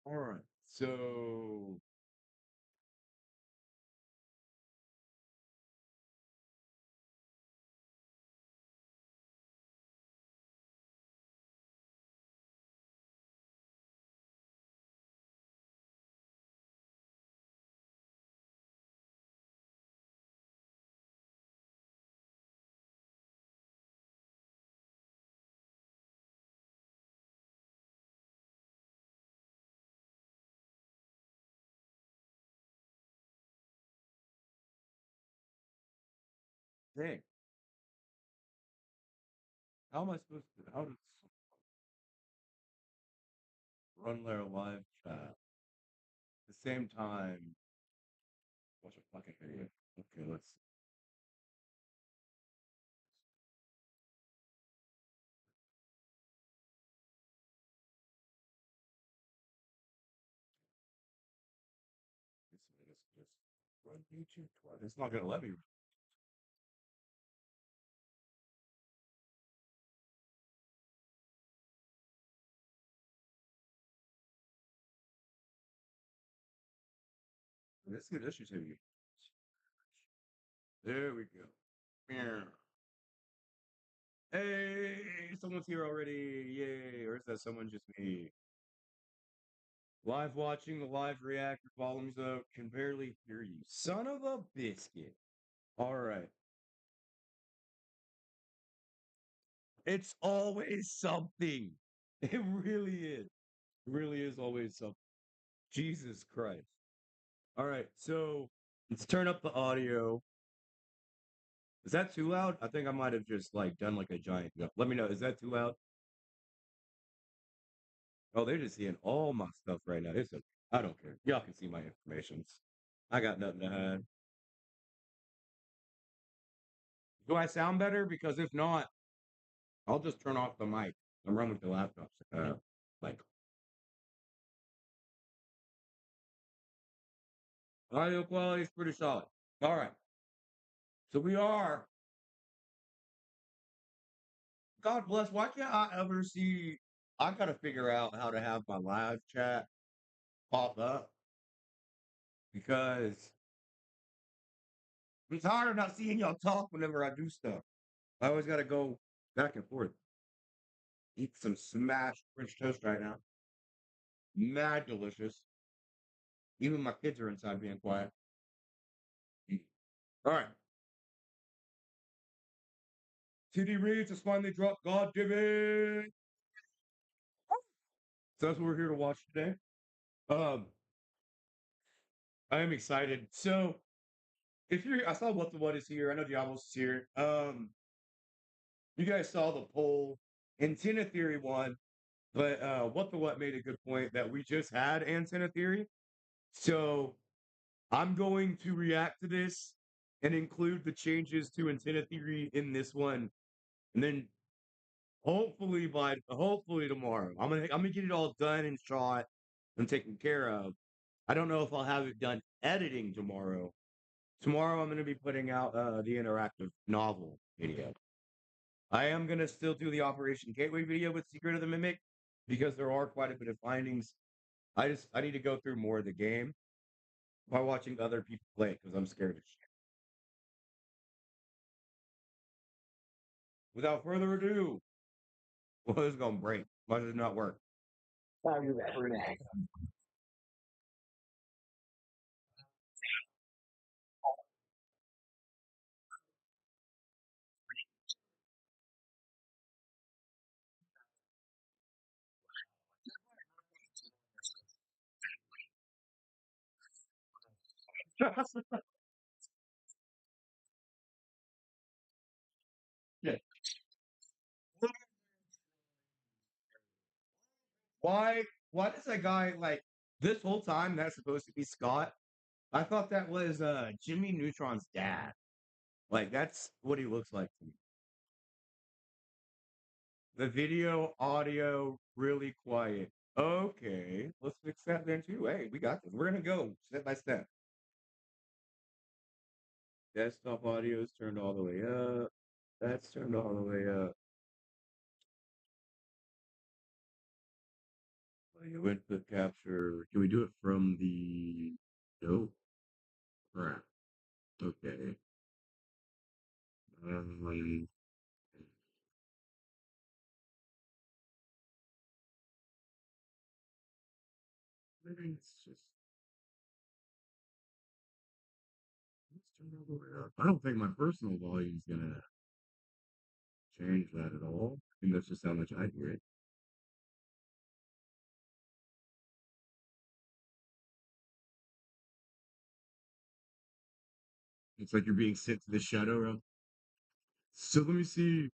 All right. So, dang, how am I supposed to? How does run their live chat at the same time? Watch a fucking video. Okay, let's. Let's run YouTube twice. It's not gonna let me. This should take me. There we go. Meow. Hey, someone's here already. Yay. Or is that someone just me? Live watching the live reactor volumes up. Can barely hear you. Son of a biscuit. All right. It's always something. It really is. It really is always something. Jesus Christ. All right. So let's turn up the audio. Is that too loud? I think I might have just like done like a giant jump. Let me know. Is that too loud? Oh, they're just seeing all my stuff right now. It's okay. I don't care. Y'all can see my informations. I got nothing to hide. Do I sound better? Because if not, I'll just turn off the mic and run with the laptops. Like audio quality is pretty solid. All right. So we are. God bless. Why can't I ever see? I gotta figure out how to have my live chat pop up because it's hard not seeing y'all talk whenever I do stuff. I always gotta go back and forth. Eat some smashed French toast right now. Mad delicious. Even my kids are inside being quiet. All right. TDreads has finally dropped GodDavid. So that's what we're here to watch today. Um, I am excited. So if you're, I saw what the what is here. I know Diablo's is here. You guys saw the poll. Antenna Theory won, but what the what made a good point that we just had Antenna Theory. So I'm going to react to this and include the changes to Antenna Theory in this one, and then hopefully tomorrow. I'm gonna get it all done and shot and taken care of. I don't know if I'll have it done editing tomorrow. Tomorrow I'm gonna be putting out the interactive novel video. I am gonna still do the Operation Gateway video with Secret of the Mimic because there are quite a bit of findings. I need to go through more of the game by watching other people play because I'm scared of shit. Without further ado, well, this is gonna break. Why does it not work? I'll do that for next. Yeah. Why? Why does that guy like this whole time that's supposed to be Scott? I thought that was Jimmy Neutron's dad. Like that's what he looks like to me. The video, audio, really quiet. Okay, let's fix that then too. Hey, we got this. We're gonna go step by step. Desktop audio is turned all the way up. That's turned all the way up. Audio input capture. Can we do it from the? No. Crap. Okay. Um, it's just. Let's turn it all the way up. I don't think my personal volume is gonna change that at all. I think that's just how much I hear it. It's like you're being sent to the shadow realm. So let me see.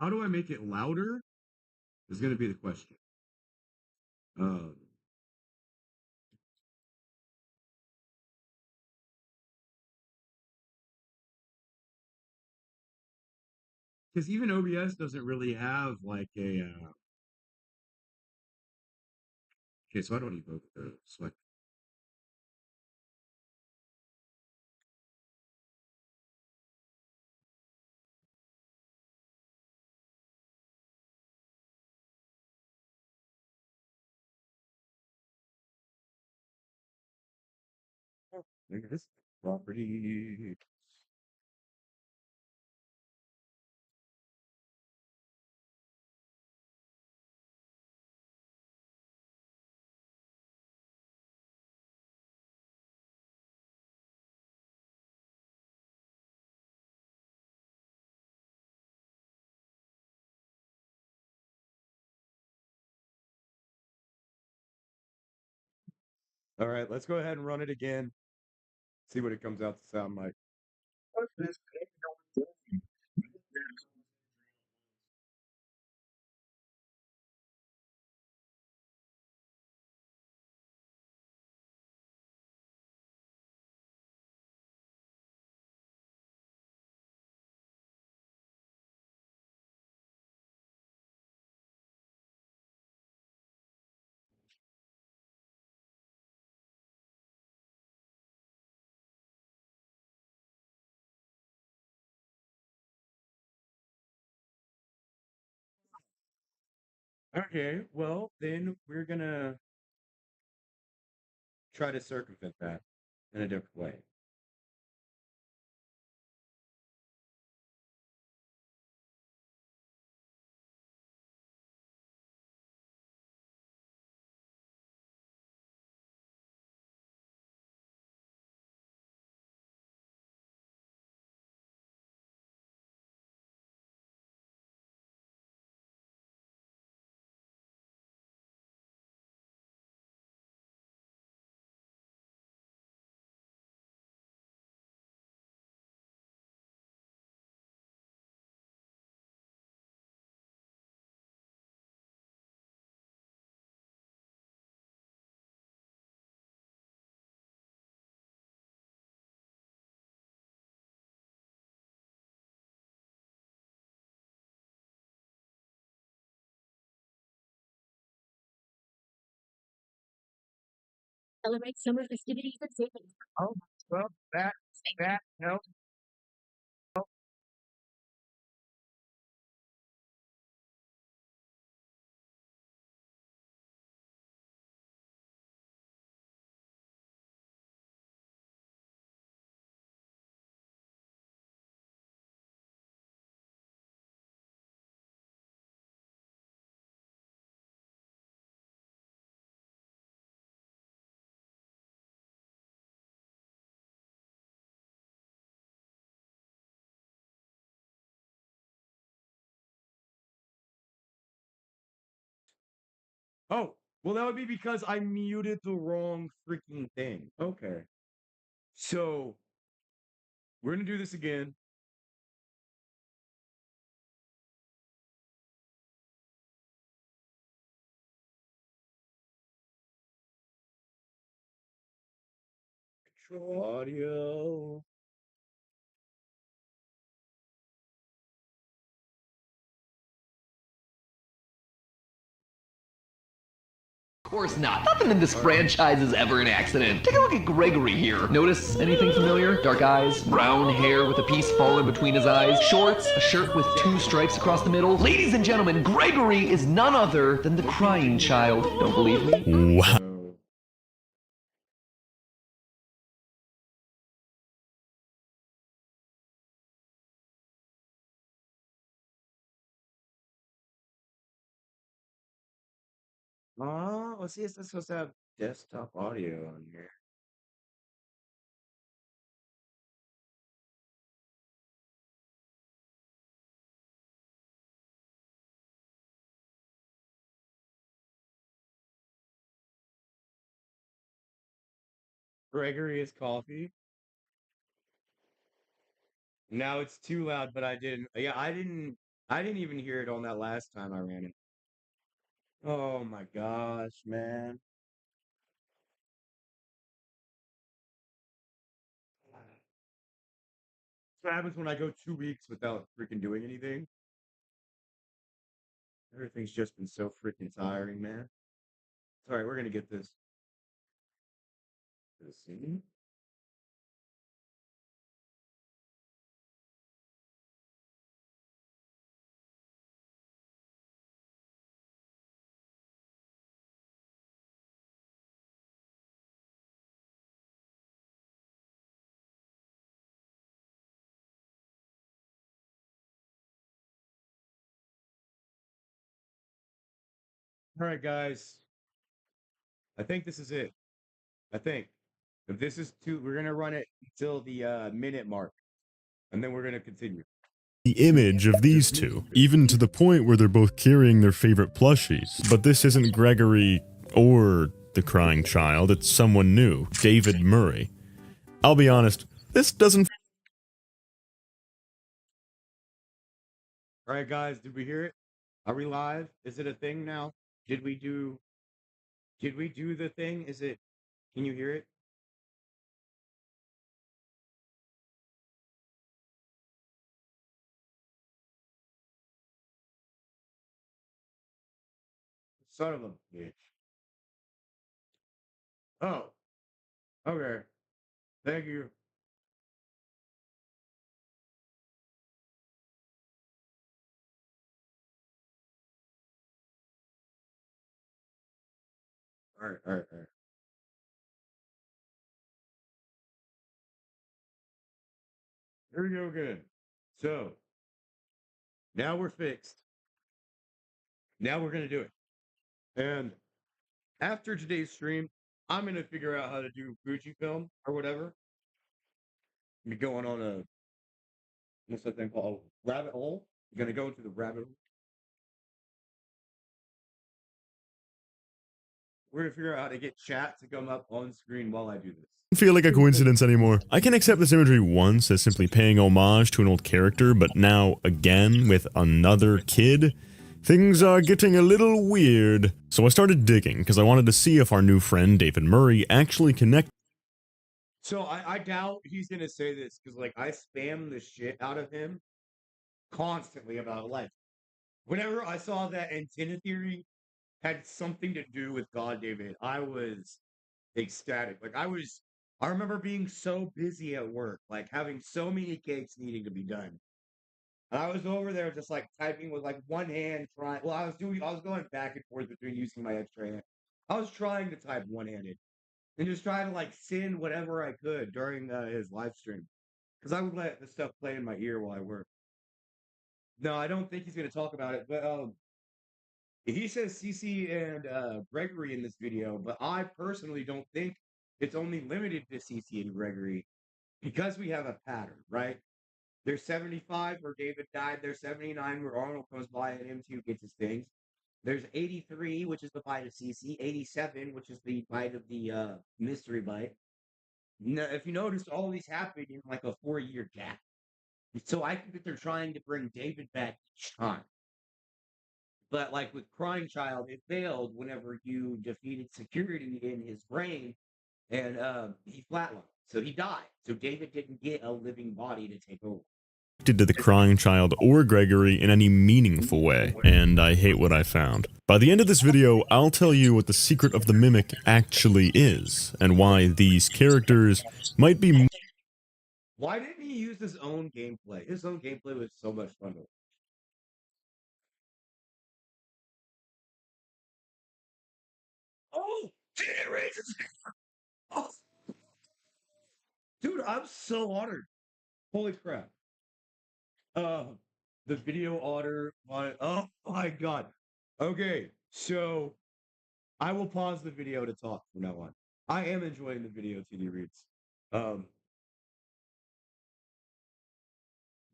How do I make it louder? Is going to be the question. Um, because even OBS doesn't really have like a. Okay, so I don't evoke the select. Look at this property. All right, let's go ahead and run it again. See what it comes out to sound like. Okay, well, then we're gonna try to circumvent that in a different way. Celebrate summer festivities and savings. Oh, well, that helps. Oh, well, that would be because I muted the wrong freaking thing. Okay. So we're gonna do this again. Control audio. course not. Nothing in this All right. franchise is ever an accident. Take a look at Gregory here. Notice anything familiar? Dark eyes, brown hair with a piece falling between his eyes, shorts, a shirt with 2 stripes across the middle. Ladies and gentlemen, Gregory is none other than the crying child. Don't believe me? Wow. So, oh, let's see. It's supposed to have desktop audio on here. Gregory is coffee. Now it's too loud, but I didn't. Yeah, I didn't. I didn't even hear it on that last time I ran it. Oh my gosh, man. What happens when I go 2 weeks without freaking doing anything? Everything's just been so freaking tiring, man. It's all right. We're gonna get this. Let's see. All right, guys. I think this is it. I think if this is two, we're gonna run it until the minute mark, and then we're gonna continue. The image of these two, even to the point where they're both carrying their favorite plushies. But this isn't Gregory or the crying child, it's someone new, David Murray. I'll be honest, this doesn't All right, guys. Did we hear it? Are we live? Is it a thing now? Did we do? Did we do the thing? Is it? Can you hear it? Son of a bitch. Oh, okay. Thank you. All right, all right, all right. Here we go again. So now we're fixed. Now we're gonna do it. And after today's stream, I'm gonna figure out how to do Fujifilm or whatever. Be going on a what's that thing called? Rabbit hole. You're gonna go into the rabbit hole. We're gonna figure out how to get chat to come up on screen while I do this. feel like a coincidence anymore. I can accept this imagery once as simply paying homage to an old character, but now, again, with another kid, things are getting a little weird. So I started digging, because I wanted to see if our new friend David Murray actually connected. So I doubt he's gonna say this because like I spam the shit out of him constantly about life. Whenever I saw that antenna theory had something to do with God David, I was ecstatic. I remember being so busy at work, like having so many cakes needing to be done. And I was over there just like typing with like one hand trying. Well, I was going back and forth between using my extra hand. I was trying to type one handed and just trying to like send whatever I could during his live stream because I would let the stuff play in my ear while I work. No, I don't think he's going to talk about it, but he says CC and Gregory in this video, but I personally don't think it's only limited to CC and Gregory because we have a pattern, right? There's 75 where David died. There's 79 where Arnold comes by and M2 gets his things. There's 83, which is the bite of CC. 87, which is the bite of the mystery bite. No, if you notice, all these happen in like a 4-year gap. So I think that they're trying to bring David back each time. But like with Crying Child, it failed whenever you defeated security in his brain and he flatlined. So he died. So David didn't get a living body to take over. to the crying child or Gregory in any meaningful way, and I hate what I found. By the end of this video, I'll tell you what the secret of the mimic actually is, and why these characters might be. Why didn't he use his own gameplay? His own gameplay was so much fun to watch. Oh, TDreads! Oh, dude, I'm so honored. Holy crap. The video order on it. Oh my god. Okay, so I will pause the video to talk from now on. I am enjoying the video, TD Reads.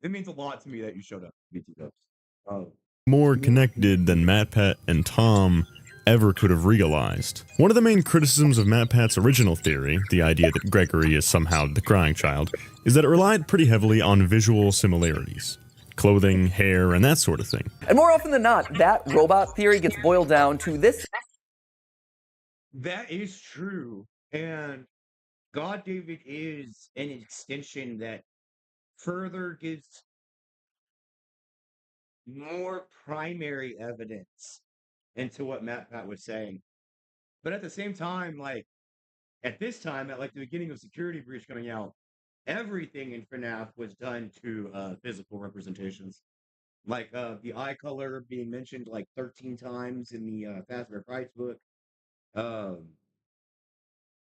It means a lot to me that you showed up, BT Dubs. More connected than MatPat and Tom ever could have realized. One of the main criticisms of MatPat's original theory, the idea that Gregory is somehow the crying child, is that it relied pretty heavily on visual similarities. Clothing, hair, and that sort of thing. And more often than not, that robot theory gets boiled down to this. That is true. And GodDavid is an extension that further gives more primary evidence into what MatPat was saying. But at the same time, like, at this time, at like the beginning of Security Breach coming out, everything in FNAF was done to physical representations. Like the eye color being mentioned like 13 times in the Fazbear Price book.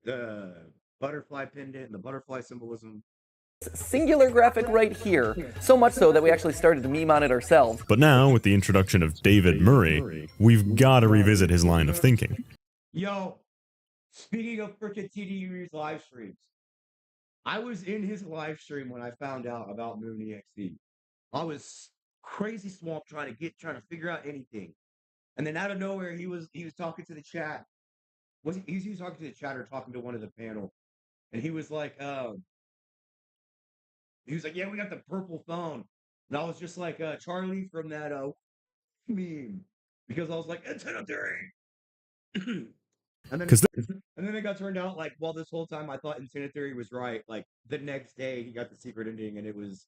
The butterfly pendant and the butterfly symbolism. Singular graphic right here, so much so that we actually started to meme on it ourselves. But now, with the introduction of David Murray, we've got to revisit his line of thinking. Yo, speaking of frickin' TDU's live streams, I was in his live stream when I found out about Moon EXE. I was crazy swamped trying to figure out anything. And then out of nowhere, he was talking to the chat. He was talking to the chat or talking to one of the panel. And he was like, yeah, we got the purple phone. And I was just like, Charlie from that meme. Because I was like, antenna theory. And then it got turned out like, well, this whole time I thought Antenna Theory was right. Like the next day he got the secret ending and it was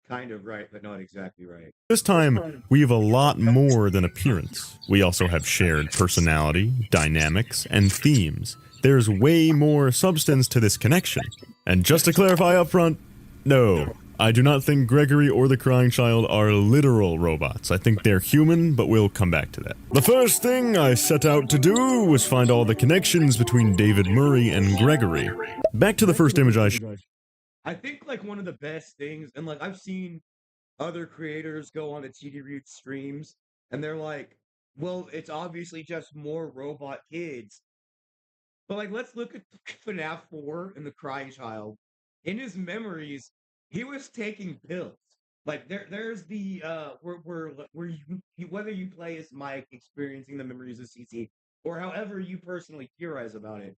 kind of right, but not exactly right. This time, we have a lot more than appearance. We also have shared personality, dynamics, and themes. There's way more substance to this connection. And just to clarify up front, no, I do not think Gregory or the Crying Child are literal robots. I think they're human, but we'll come back to that. The first thing I set out to do was find all the connections between David Murray and Gregory. Back to the first image I think like one of the best things, and like I've seen other creators go on to TDreads streams, and they're like, well, it's obviously just more robot kids. But like, let's look at FNAF 4 and the Crying Child. In his memories, he was taking pills. Like there's the where you whether you play as Mike experiencing the memories of CC or however you personally theorize about it,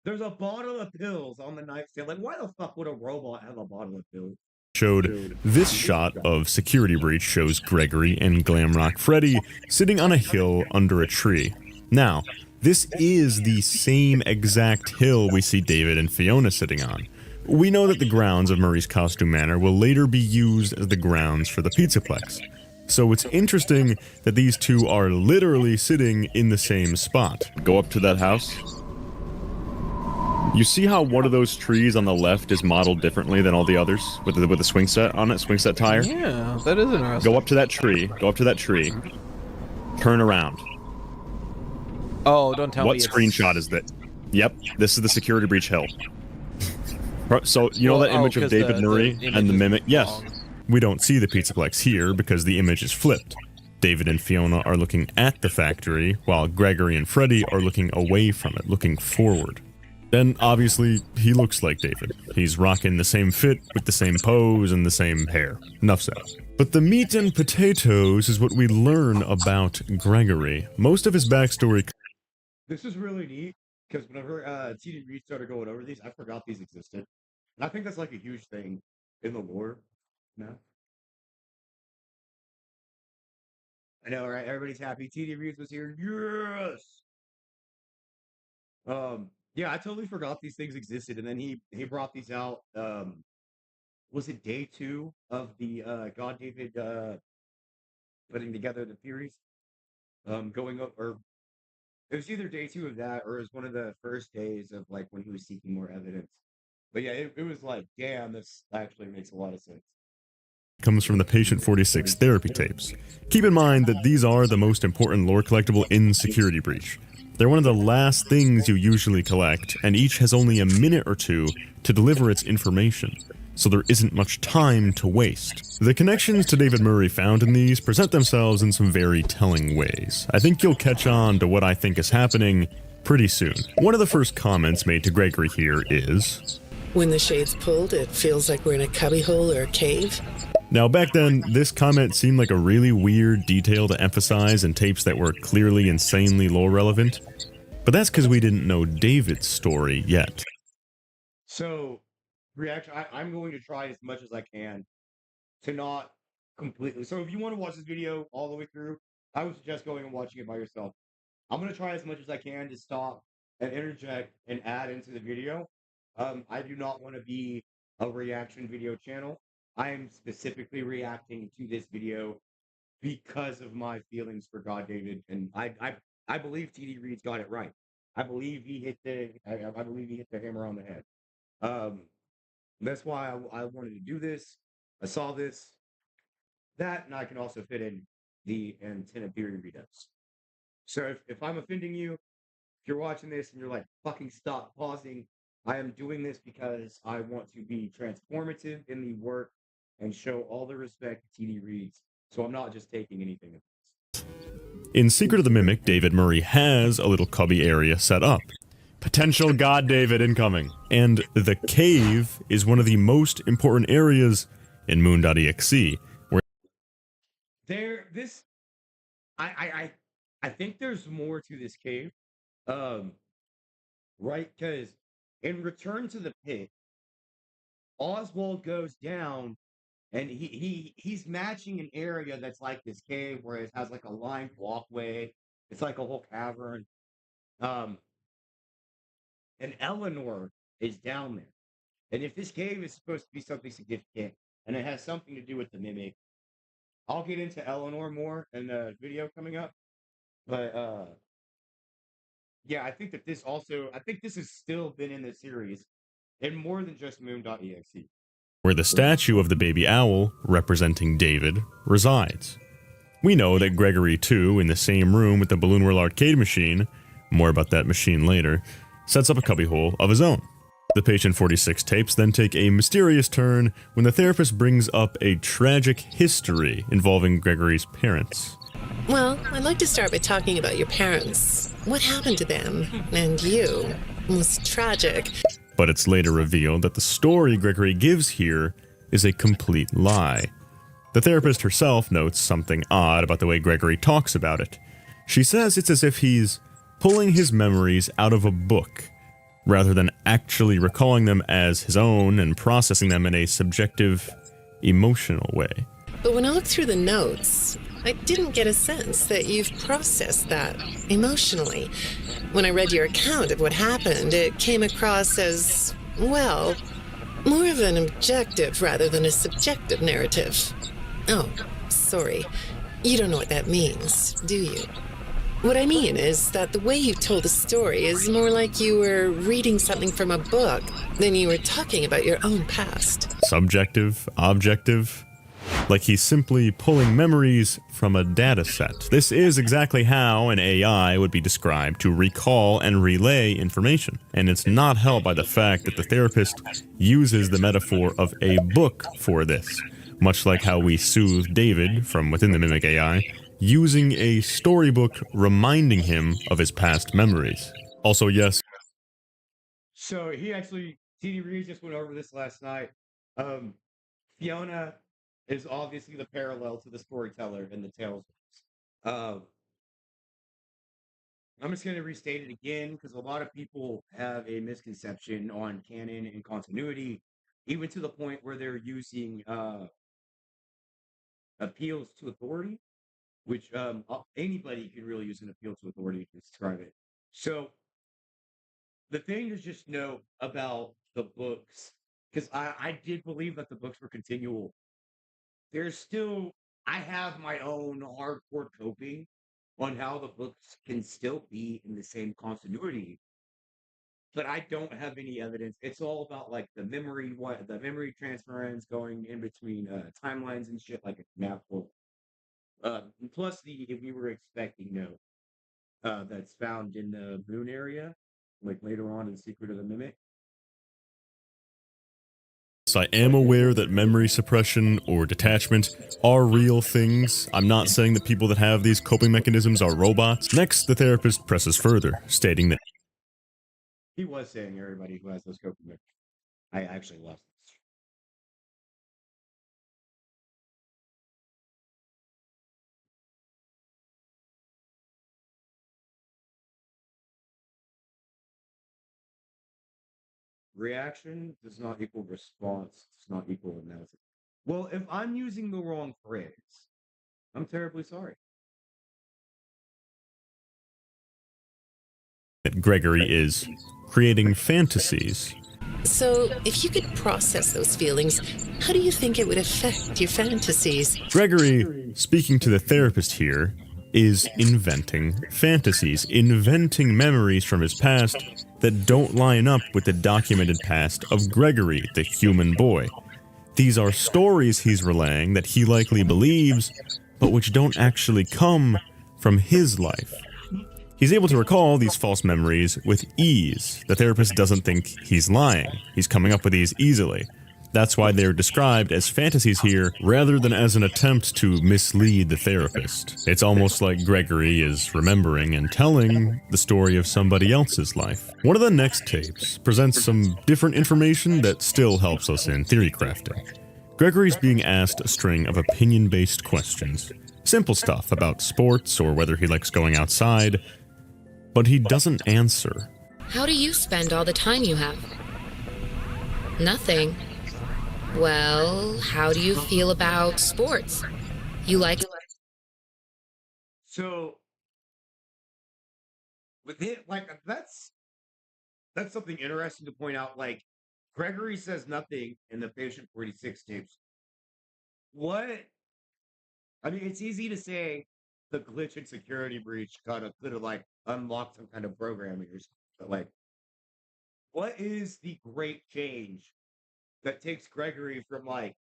there's a bottle of pills on the nightstand. Like, why the fuck would a robot have a bottle of pills? Showed this shot of Security Breach shows Gregory and Glamrock Freddy sitting on a hill under a tree. Now, this is the same exact hill we see David and Fiona sitting on. We know that the grounds of Murray's costume manor will later be used as the grounds for the Pizzaplex. So it's interesting that these two are literally sitting in the same spot. Go up to that house. You see how one of those trees on the left is modeled differently than all the others with the swing set on it, swing set tire? Yeah, that is interesting. Go up to that tree. Go up to that tree. Turn around. Oh, don't tell me. What screenshot is that? Yep, this is the Security Breach hill. So, you know that image of David Murray and the mimic? Yes. We don't see the Pizzaplex here because the image is flipped. David and Fiona are looking at the factory, while Gregory and Freddy are looking away from it, looking forward. Then, obviously, he looks like David. He's rocking the same fit, with the same pose, and the same hair. Enough said. But the meat and potatoes is what we learn about Gregory. Most of his backstory... This is really neat, because whenever TD Reed started going over these, I forgot these existed. And I think that's like a huge thing in the lore. No? I know, right? Everybody's happy. TD Reeves was here. Yes! Yeah, I totally forgot these things existed, and then he brought these out was it day 2 of the GodDavid putting together the theories? Going up, or it was either day 2 of that, or it was one of the first days of like when he was seeking more evidence. But yeah, it was like, damn, this actually makes a lot of sense. Comes from the Patient 46 therapy tapes. Keep in mind that these are the most important lore collectible in Security Breach. They're one of the last things you usually collect, and each has only a minute or two to deliver its information, so there isn't much time to waste. The connections to David Murray found in these present themselves in some very telling ways. I think you'll catch on to what I think is happening pretty soon. One of the first comments made to Gregory here is, "When the shade's pulled, it feels like we're in a cubbyhole or a cave." Now back then, this comment seemed like a really weird detail to emphasize in tapes that were clearly insanely lore relevant, but that's because we didn't know David's story yet. So, reaction, I'm going to try as much as I can to not completely. So if you want to watch this video all the way through, I would suggest going and watching it by yourself. I'm going to try as much as I can to stop and interject and add into the video. I do not want to be a reaction video channel. I am specifically reacting to this video because of my feelings for GodDavid, and I believe TDreads got it right. I believe he hit I believe he hit the hammer on the head. That's why I wanted to do this. I saw this, that, and I can also fit in the antenna theory redux. So if I'm offending you, if you're watching this and you're like, fucking stop pausing, I am doing this because I want to be transformative in the work and show all the respect to TDreads. So I'm not just taking anything of this. In Secret of the Mimic, David Murray has a little cubby area set up. Potential GodDavid incoming. And the cave is one of the most important areas in Moon.exe, where I think there's more to this cave. Right? Because in Return to the Pit, Oswald goes down and he's matching an area that's like this cave where it has like a lined walkway. It's like a whole cavern. Um, and Eleanor is down there. And if this cave is supposed to be something significant and it has something to do with the mimic, I'll get into Eleanor more in the video coming up. But yeah, I think that this has still been in the series and more than just Moon.exe. where the statue of the baby owl, representing David, resides. We know that Gregory, too, in the same room with the Balloon World arcade machine, more about that machine later, sets up a cubbyhole of his own. The Patient 46 tapes then take a mysterious turn when the therapist brings up a tragic history involving Gregory's parents. Well, I'd like to start by talking about your parents. What happened to them? And you? It was tragic. But it's later revealed that the story Gregory gives here is a complete lie. The therapist herself notes something odd about the way Gregory talks about it. She says it's as if he's pulling his memories out of a book, rather than actually recalling them as his own and processing them in a subjective, emotional way. But when I looked through the notes, I didn't get a sense that you've processed that emotionally. When I read your account of what happened, it came across as, well, more of an objective rather than a subjective narrative. Oh, sorry. You don't know what that means, do you? What I mean is that the way you told the story is more like you were reading something from a book than you were talking about your own past. Subjective, objective, like he's simply pulling memories from a data set. This is exactly how an AI would be described to recall and relay information, and it's not helped by the fact that the therapist uses the metaphor of a book for this, much like how we soothe David from within the Mimic AI, using a storybook reminding him of his past memories. Also, yes. So TD just went over this last night. Fiona is obviously the parallel to the storyteller in the Tales books. I'm just going to restate it again because a lot of people have a misconception on canon and continuity, even to the point where they're using appeals to authority, which anybody can really use an appeal to authority to describe it. So the thing to just know about the books because I did believe that the books were continual. There's still, I have my own hardcore coping on how the books can still be in the same continuity, but I don't have any evidence. It's all about like the memory transference going in between timelines and shit like a map book. Plus the if we were expecting note that's found in the moon area, like later on in Secret of the Mimic. So I am aware that memory suppression or detachment are real things. I'm not saying that people that have these coping mechanisms are robots. Next, the therapist presses further, stating that He was saying everybody who has those coping mechanisms. I actually lost this. Reaction does not equal response, does not equal analysis. Well, if I'm using the wrong phrase, I'm terribly sorry. Gregory is creating fantasies. So, if you could process those feelings, how do you think it would affect your fantasies? Gregory, speaking to the therapist here, is inventing fantasies, inventing memories from his past that don't line up with the documented past of Gregory, the human boy. These are stories he's relaying that he likely believes, but which don't actually come from his life. He's able to recall these false memories with ease. The therapist doesn't think he's lying. He's coming up with these easily. That's why they're described as fantasies here, rather than as an attempt to mislead the therapist. It's almost like Gregory is remembering and telling the story of somebody else's life. One of the next tapes presents some different information that still helps us in theory crafting. Gregory's being asked a string of opinion-based questions. Simple stuff about sports or whether he likes going outside, but he doesn't answer. How do you spend all the time you have? Nothing. Well, how do you feel about sports? You like... So with it, like that's something interesting to point out. Like Gregory says nothing in the Patient 46 tapes. What? I mean, it's easy to say the glitch and security breach kind of could have like unlocked some kind of programming or something. But like, what is the great change that takes Gregory from like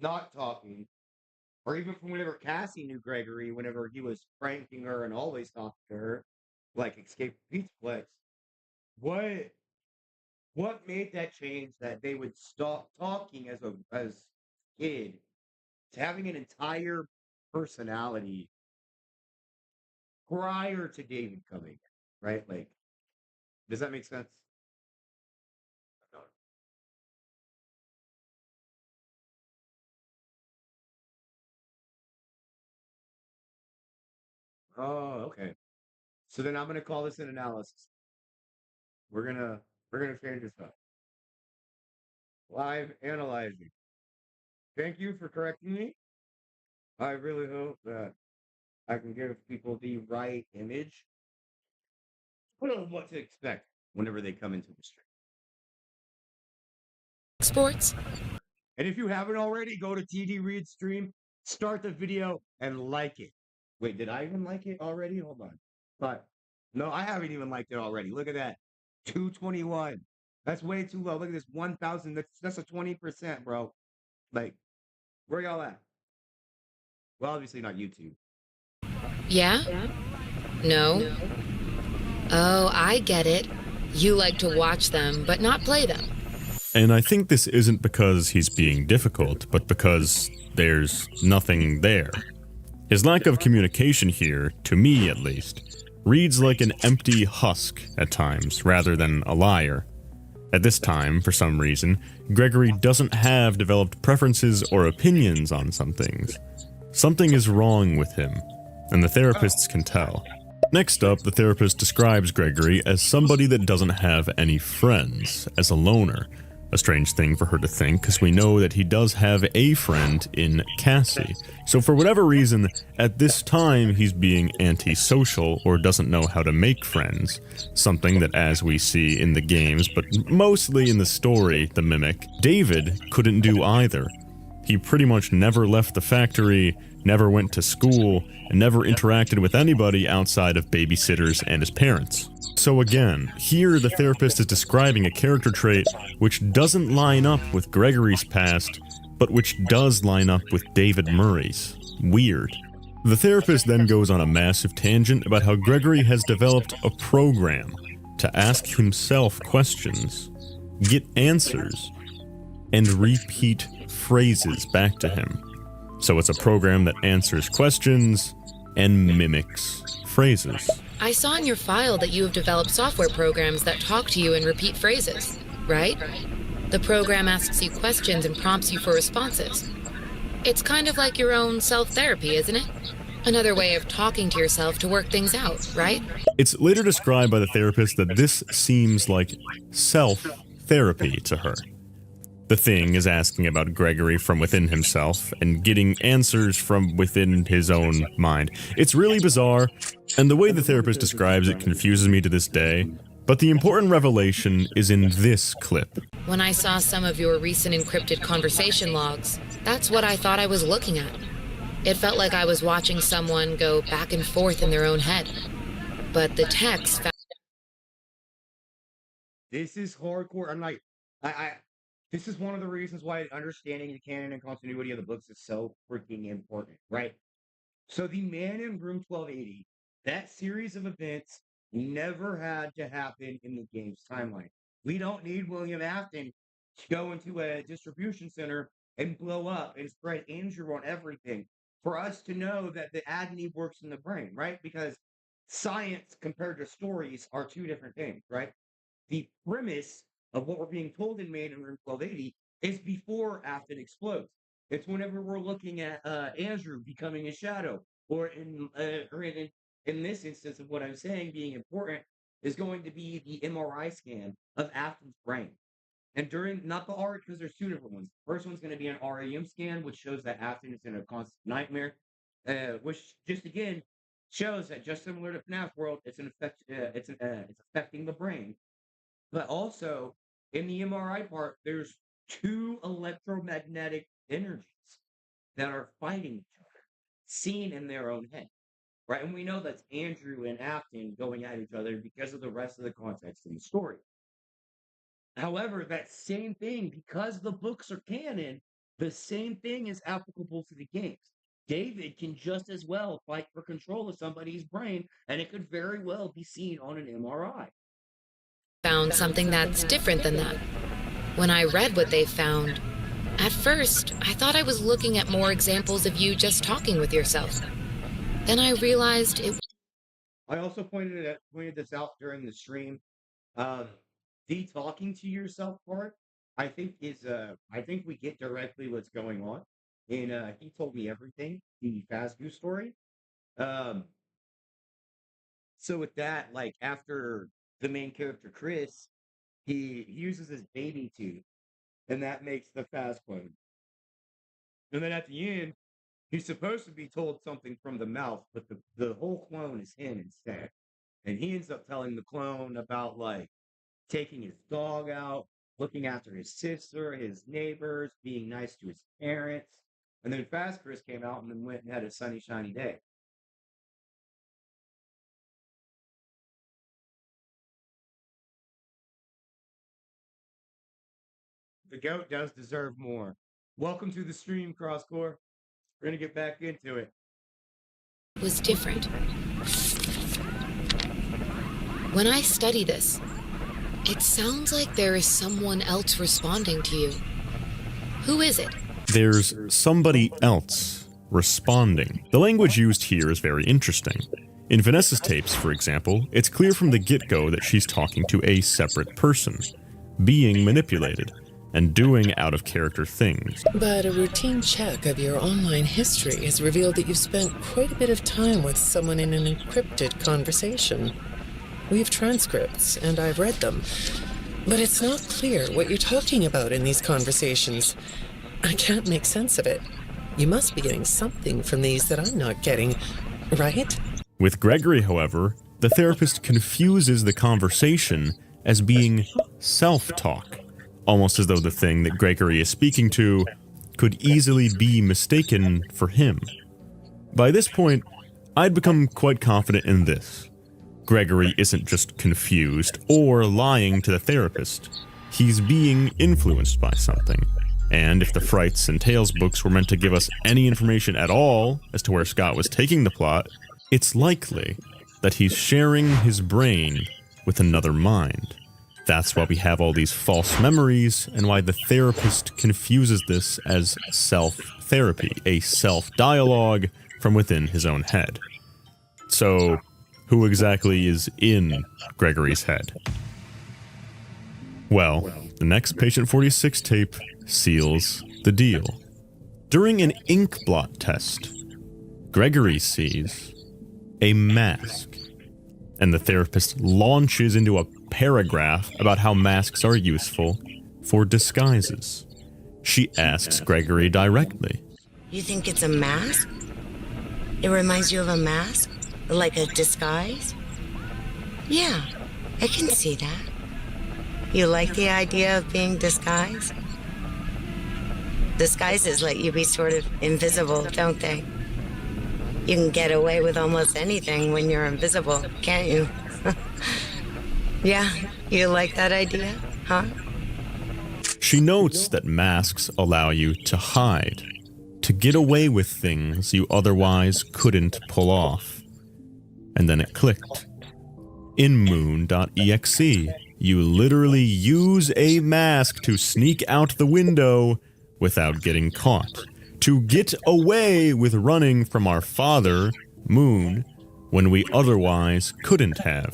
not talking, or even from whenever Cassie knew Gregory, whenever he was pranking her and always talking to her, like Escape from Peachplex? What made that change that they would stop talking as kid to having an entire personality prior to David coming, right? Like, does that make sense? Oh, okay. So then I'm gonna call this an analysis. We're gonna change this up. Live analyzing. Thank you for correcting me. I really hope that I can give people the right image of what to expect whenever they come into the stream. Sports? And if you haven't already, go to TDreads stream, start the video, and like it. Wait, did I even like it already? Hold on. But no, I haven't even liked it already. Look at that. 221. That's way too low. Look at this 1,000. That's a 20%, bro. Like, where y'all at? Well, obviously not YouTube. Yeah? No? Oh, I get it. You like to watch them, but not play them. And I think this isn't because he's being difficult, but because there's nothing there. His lack of communication here, to me at least, reads like an empty husk at times, rather than a liar. At this time, for some reason, Gregory doesn't have developed preferences or opinions on some things. Something is wrong with him, and the therapists can tell. Next up, the therapist describes Gregory as somebody that doesn't have any friends, as a loner, a strange thing for her to think, because we know that he does have a friend in Cassie. So for whatever reason, at this time, he's being antisocial or doesn't know how to make friends. Something that, as we see in the games, but mostly in the story, The Mimic, David couldn't do either. He pretty much never left the factory, never went to school, and never interacted with anybody outside of babysitters and his parents. So again, here the therapist is describing a character trait which doesn't line up with Gregory's past, but which does line up with David Murray's. Weird. The therapist then goes on a massive tangent about how Gregory has developed a program to ask himself questions, get answers, and repeat phrases back to him. So it's a program that answers questions and mimics phrases. I saw in your file that you have developed software programs that talk to you and repeat phrases, right? The program asks you questions and prompts you for responses. It's kind of like your own self-therapy, isn't it? Another way of talking to yourself to work things out, right? It's later described by the therapist that this seems like self-therapy to her. The thing is asking about Gregory from within himself and getting answers from within his own mind. It's really bizarre, and the way the therapist describes it confuses me to this day, but the important revelation is in this clip. When I saw some of your recent encrypted conversation logs, that's what I thought I was looking at. It felt like I was watching someone go back and forth in their own head. But the text... This is hardcore. I'm like, this is one of the reasons why understanding the canon and continuity of the books is so freaking important, right? So the man in room 1280, that series of events never had to happen in the game's timeline. We don't need William Afton to go into a distribution center and blow up and spread injury on everything for us to know that the agony works in the brain, right? Because science compared to stories are two different things, right? The premise of what we're being told in Man in Room 1280 is before Afton explodes. It's whenever we're looking at Andrew becoming a shadow, or in this instance of what I'm saying being important is going to be the MRI scan of Afton's brain. And during, not the art, because there's two different ones. The first one's going to be an REM scan, which shows that Afton is in a constant nightmare, which just again shows that just similar to FNAF World, it's affecting the brain. But also, in the MRI part, there's two electromagnetic energies that are fighting each other, seen in their own head, right? And we know that's Andrew and Afton going at each other because of the rest of the context in the story. However, that same thing, because the books are canon, the same thing is applicable to the games. David can just as well fight for control of somebody's brain, and it could very well be seen on an MRI. Found something that's different than that. When I read what they found, at first, I thought I was looking at more examples of you just talking with yourself. Then I realized it... I also pointed this out during the stream. The talking to yourself part, I think we get directly what's going on. In He Told Me Everything, the Fast Goose story. So with that, like after the main character Chris, he uses his baby tooth, and that makes the fast clone. And then at the end, he's supposed to be told something from the mouth, but the whole clone is him instead. And he ends up telling the clone about like taking his dog out, looking after his sister, his neighbors, being nice to his parents. And then Fast Chris came out and then went and had a sunny, shiny day. The goat does deserve more. Welcome to the stream, Crosscore. We're going to get back into it. was different. When I study this, it sounds like there is someone else responding to you. Who is it? There's somebody else responding. The language used here is very interesting. In Vanessa's tapes, for example, it's clear from the get-go that she's talking to a separate person, being manipulated, and doing out-of-character things. But a routine check of your online history has revealed that you've spent quite a bit of time with someone in an encrypted conversation. We have transcripts, and I've read them. But it's not clear what you're talking about in these conversations. I can't make sense of it. You must be getting something from these that I'm not getting, right? With Gregory, however, the therapist confuses the conversation as being self-talk, almost as though the thing that Gregory is speaking to could easily be mistaken for him. By this point, I'd become quite confident in this. Gregory isn't just confused or lying to the therapist. He's being influenced by something. And if the Frights and Tales books were meant to give us any information at all as to where Scott was taking the plot, it's likely that he's sharing his brain with another mind. That's why we have all these false memories and why the therapist confuses this as self-therapy, a self-dialogue from within his own head. So, who exactly is in Gregory's head? Well, the next Patient 46 tape seals the deal. During an ink blot test, Gregory sees a mask, and the therapist launches into a paragraph about how masks are useful for disguises. She asks Gregory directly. You think it's a mask? It reminds you of a mask? Like a disguise? Yeah, I can see that. You like the idea of being disguised? Disguises let you be sort of invisible, don't they? You can get away with almost anything when you're invisible, can't you? Yeah, you like that idea, huh? She notes that masks allow you to hide, to get away with things you otherwise couldn't pull off. And then it clicked. In Moon.exe, you literally use a mask to sneak out the window without getting caught, to get away with running from our father, Moon, when we otherwise couldn't have.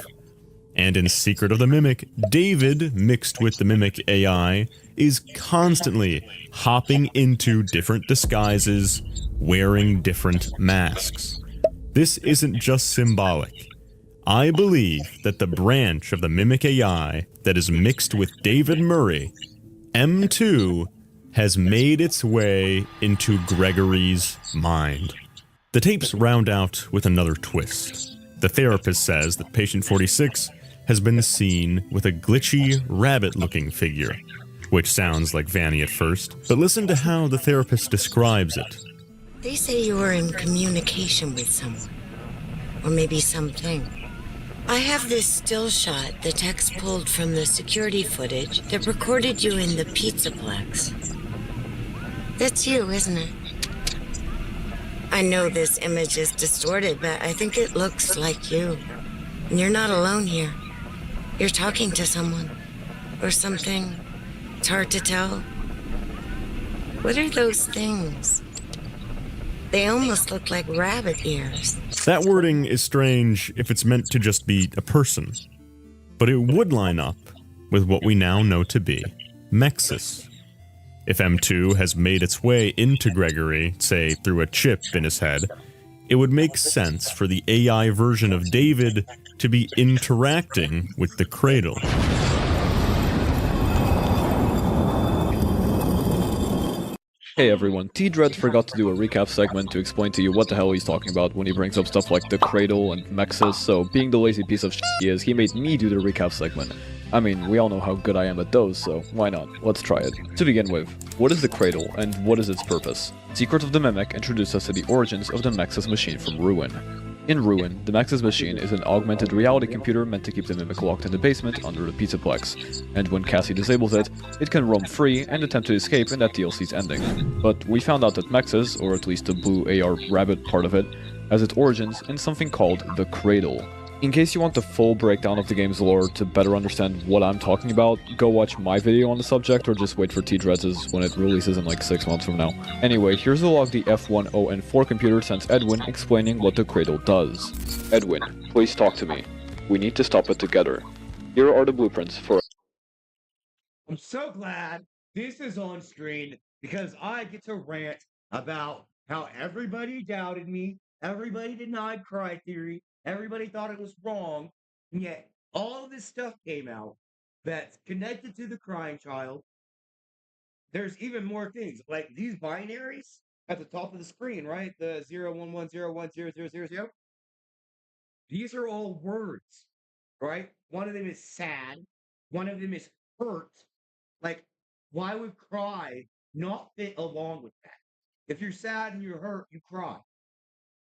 And in Secret of the Mimic, David, mixed with the Mimic AI, is constantly hopping into different disguises, wearing different masks. This isn't just symbolic. I believe that the branch of the Mimic AI that is mixed with David Murray, M2, has made its way into Gregory's mind. The tapes round out with another twist. The therapist says that patient 46 has been seen with a glitchy, rabbit-looking figure, which sounds like Vanny at first, but listen to how the therapist describes it. They say you were in communication with someone, or maybe something. I have this still shot the text pulled from the security footage that recorded you in the Pizzaplex. That's you, isn't it? I know this image is distorted, but I think it looks like you. And you're not alone here. You're talking to someone. Or something. It's hard to tell. What are those things? They almost look like rabbit ears. That wording is strange if it's meant to just be a person. But it would line up with what we now know to be Mexus. If M2 has made its way into Gregory, say through a chip in his head, it would make sense for the AI version of David to be interacting with the cradle. Hey everyone, TDreads forgot to do a recap segment to explain to you what the hell he's talking about when he brings up stuff like the Cradle and Mexus, so being the lazy piece of shit he is, he made me do the recap segment. I mean, we all know how good I am at those, so why not? Let's try it. To begin with, what is the Cradle and what is its purpose? Secret of the Mimic introduced us to the origins of the Mexus machine from Ruin. In Ruin, the Mexus machine is an augmented reality computer meant to keep the Mimic locked in the basement under the Pizzaplex, and when Cassie disables it, it can roam free and attempt to escape in that DLC's ending. But we found out that Mexus, or at least the blue AR rabbit part of it, has its origins in something called the Cradle. In case you want the full breakdown of the game's lore to better understand what I'm talking about, go watch my video on the subject or just wait for TDreads when it releases in like 6 months from now. Anyway, here's the log the F10N4 computer sends Edwin explaining what the Cradle does. Edwin, please talk to me. We need to stop it together. Here are the blueprints for... I'm so glad this is on screen because I get to rant about how everybody doubted me, everybody denied Cry Theory, everybody thought it was wrong, and yet all of this stuff came out. that's connected to the crying child. There's even more things like these binaries at the top of the screen, right? The 011010000. These are all words, right? One of them is sad. One of them is hurt. Like, why would cry not fit along with that? If you're sad and you're hurt, you cry.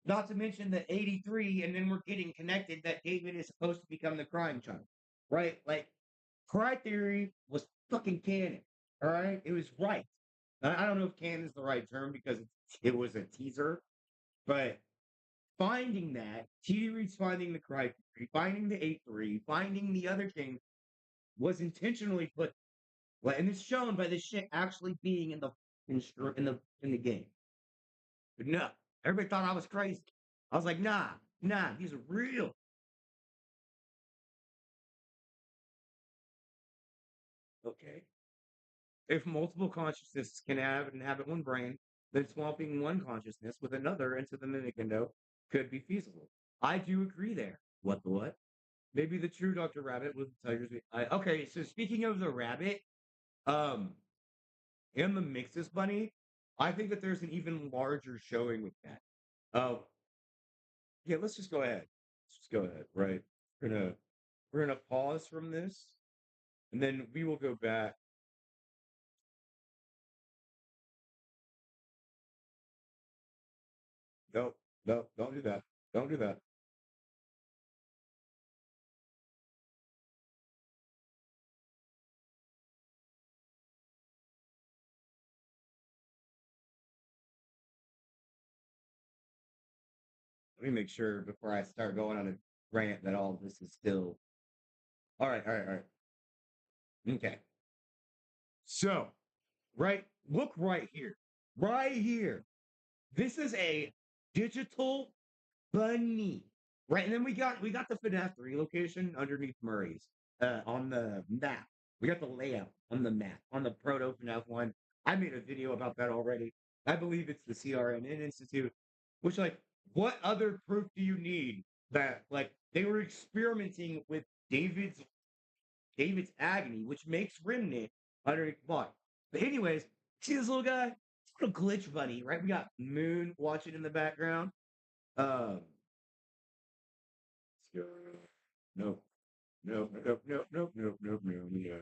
Not to mention the 83, and then we're getting connected that David is supposed to become the crying child, right? Like, cry theory was fucking canon, all right? It was right. I don't know if canon is the right term because it was a teaser, but finding that, TDreads finding the cry theory, finding the 83, finding the other king was intentionally put, and it's shown by this shit actually being in the game. But no, everybody thought I was crazy. I was like, nah, these are real. Okay. If multiple consciousnesses can inhabit one brain, then swapping one consciousness with another into the Nintendo could be feasible. I do agree there. What the what? Maybe the true Dr. Rabbit with the tiger's. Okay, so speaking of the rabbit, um, and the Mixus bunny, I think that there's an even larger showing with that. Oh, yeah, let's just go ahead. Let's just go ahead, right? We're gonna pause from this, and then we will go back. No, no, don't do that. Don't do that. Let me make sure before I start going on a rant that all this is still all right, all right, all right. Okay. So, right, look right here. Right here. This is a digital bunny. Right, and then we got the FNAF 3 location underneath Murray's on the map. We got the layout on the map on the proto FNAF 1. I made a video about that already. I believe it's the CRNN Institute, which like what other proof do you need that like they were experimenting with David's agony, which makes Remnant underneath the block. But anyways, see this little guy? It's a little glitch bunny, right? We got Moon watching in the background. Um no, no, no, no, no, no, no, no, no, no.